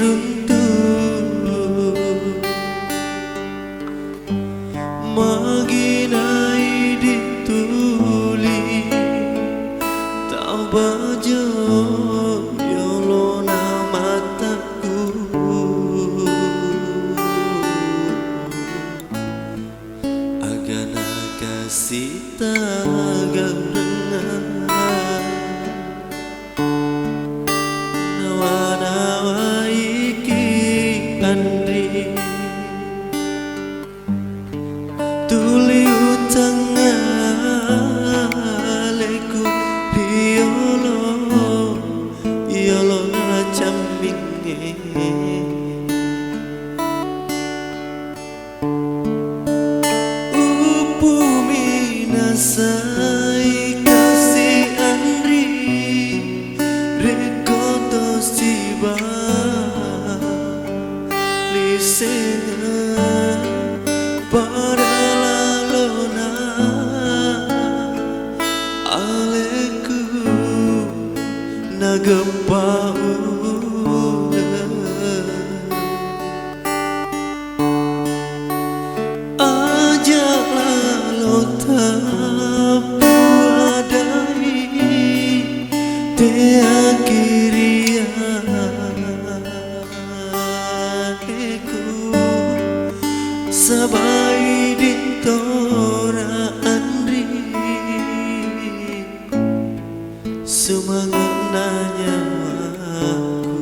runtuh maginai dituli tau bajo yolona mataku agana kasih tagarengan nawa-nawa iki andri tuli utang aleku yolo caminge upu minasai kasih andri rekoto siba lisenga para lalona aleku nagapauna aja lalota puadai te akhiria sabai ditora andri semangat nanya aku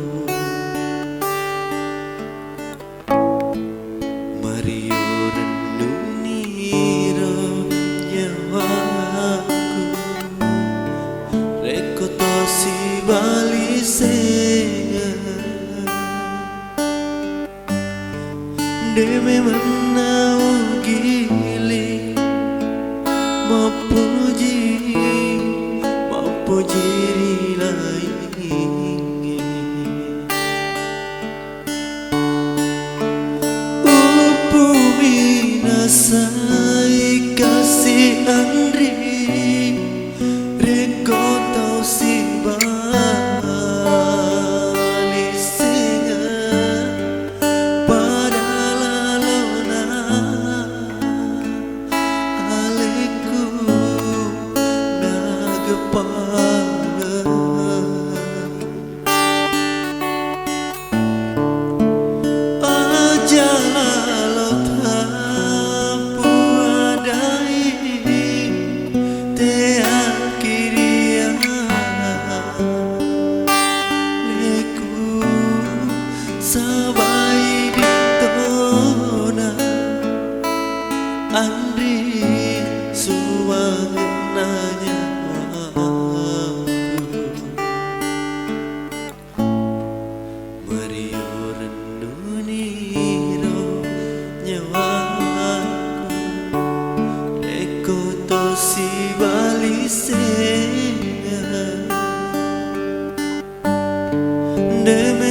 Mario renungi nyawaku rekoto si balise deme menau gili mapuji rilai upu minasai kasih andri rekoto si sabai ditona andri suwangananya Mario renuniro nyawaku rekoto si balise deme